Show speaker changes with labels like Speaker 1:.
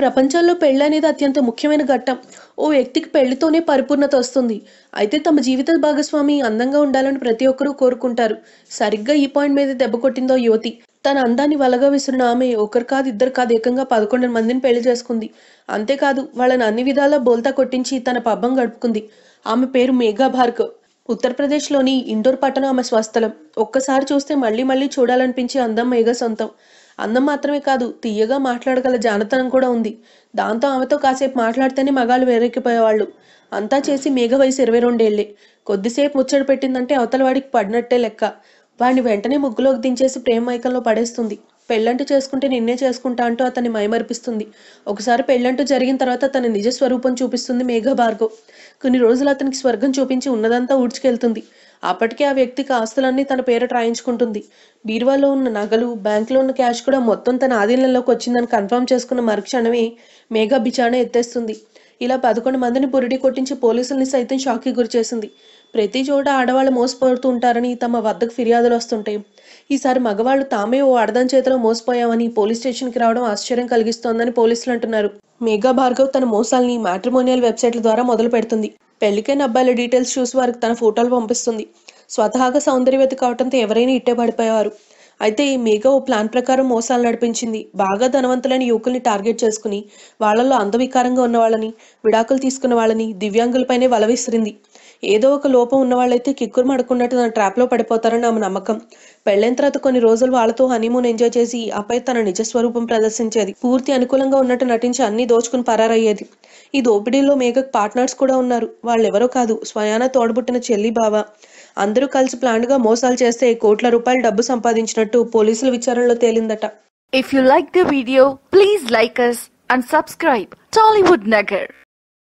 Speaker 1: ప్రపంచంలో పెళ్ళనేది అత్యంత ముఖ్యమైన ఘట్టం. ఓ వ్యక్తికి పెళ్లితోనే పరిపూర్ణత వస్తుంది. అయితే తమ జీవిత భాగస్వామి అందంగా ఉండాలని ప్రతి ఒక్కరూ కోరుకుంటారు. సరిగ్గా ఈ పాయింట్ మీద దెబ్బ కొట్టిందో యువతి. తన అందాన్ని వలగా విసిరిన ఆమె ఒకరు కాదు, ఇద్దరు కాదు, ఏకంగా 11 మందిని పెళ్లి చేసుకుంది. అంతేకాదు వాళ్ళని అన్ని విధాలా బోల్తా కొట్టించి తన పబ్బం గడుపుకుంది. ఆమె పేరు మేఘా భార్గవ్. ఉత్తరప్రదేశ్లోని ఇండోర్ పట్టణం ఆమె స్వస్థలం. ఒక్కసారి చూస్తే మళ్ళీ మళ్ళీ చూడాలనిపించే అందం మేఘ సొంతం. అందం మాత్రమే కాదు, తీయగా మాట్లాడగల జానతనం కూడా ఉంది. దాంతో ఆమెతో కాసేపు మాట్లాడితేనే మగాళ్ళు వేరెక్కిపోయేవాళ్ళు. అంతా చేసి మేఘ వయసు 22 ఏళ్లే. కొద్దిసేపు ముచ్చట పెట్టిందంటే అవతల వాడికి పడినట్టే లెక్క. వాడిని వెంటనే ముగ్గులోకి దించేసి ప్రేమ మైకంలో పడేస్తుంది. పెళ్ళంటూ చేసుకుంటే నిన్నే చేసుకుంటా అంటూ అతన్ని మైమరిపిస్తుంది. ఒకసారి పెళ్ళంటూ జరిగిన తర్వాత తన నిజ స్వరూపం చూపిస్తుంది మేఘ భార్గవ్. కొన్ని రోజులు అతనికి స్వర్గం చూపించి ఉన్నదంతా ఊడ్చుకెళ్తుంది. అప్పటికే ఆ వ్యక్తికి ఆస్తులన్నీ తన పేరట రాయించుకుంటుంది. బీరువాలో ఉన్న నగలు, బ్యాంకులో ఉన్న క్యాష్ కూడా మొత్తం తన ఆధీనంలోకి వచ్చిందని కన్ఫర్మ్ చేసుకున్న మరుక్షణమే మేఘ బిచాణ ఎత్తేస్తుంది. ఇలా 11 మందిని బురిడి కొట్టించి పోలీసుల్ని సైతం షాక్కి గురిచేసింది. ప్రతి చోట ఆడవాళ్ళు మోసపోతూ ఉంటారని తమ వద్దకు ఫిర్యాదులు వస్తుంటాయి. ఈసారి మగవాళ్ళు తామే ఓ ఆడదాని చేతిలో మోసపోయామని పోలీస్ స్టేషన్కి రావడం ఆశ్చర్యం కలిగిస్తోందని పోలీసులు అంటున్నారు. మేఘా భార్గవ్ తన మోసాల్ని మ్యాట్రిమోనియల్ వెబ్సైట్ల ద్వారా మొదలు పెడుతుంది. పెళ్లికైన అబ్బాయిల డీటెయిల్స్ చూసి వారికి తన ఫోటోలు పంపిస్తుంది. స్వతహాగా సౌందర్యవతి కావడంతో ఎవరైనా ఇట్టే పడిపోయేవారు. అయితే ఈ మేఘ ఓ ప్లాన్ ప్రకారం మోసాలు నడిపించింది. బాగా ధనవంతులైన యువకుల్ని టార్గెట్ చేసుకుని వాళ్లలో అందవికారంగా ఉన్న వాళ్ళని, విడాకులు తీసుకున్న వాళ్ళని, దివ్యాంగులపైనే వల విసిరింది. ఏదో ఒక లోపం ఉన్నవాళ్ళైతే కిక్కురు మడుకున్నట్టు తన ట్రాప్లో పడిపోతారని ఆమె నమ్మకం. పెళ్లైన తర్వాత కొన్ని రోజులు వాళ్ళతో హనీమూన్ ఎంజాయ్ చేసి ఆపై తన నిజ స్వరూపం ప్రదర్శించేది. పూర్తి అనుకూలంగా ఉన్నట్టు నటించి అన్ని దోచుకుని పరారయ్యేది. ఈ దోపిడీలో మేఘకు పార్ట్నర్స్ కూడా ఉన్నారు. వాళ్ళెవరో కాదు, స్వయానా తోడబుట్టిన చెల్లి బావ. అందరూ కలిసి ప్లాన్గా మోసాలు చేస్తే కోట్ల రూపాయల డబ్బు సంపాదించినట్టు పోలీసుల విచారణలో తేలిందట.
Speaker 2: If you like the video, please like us and subscribe Tollywood Nagar.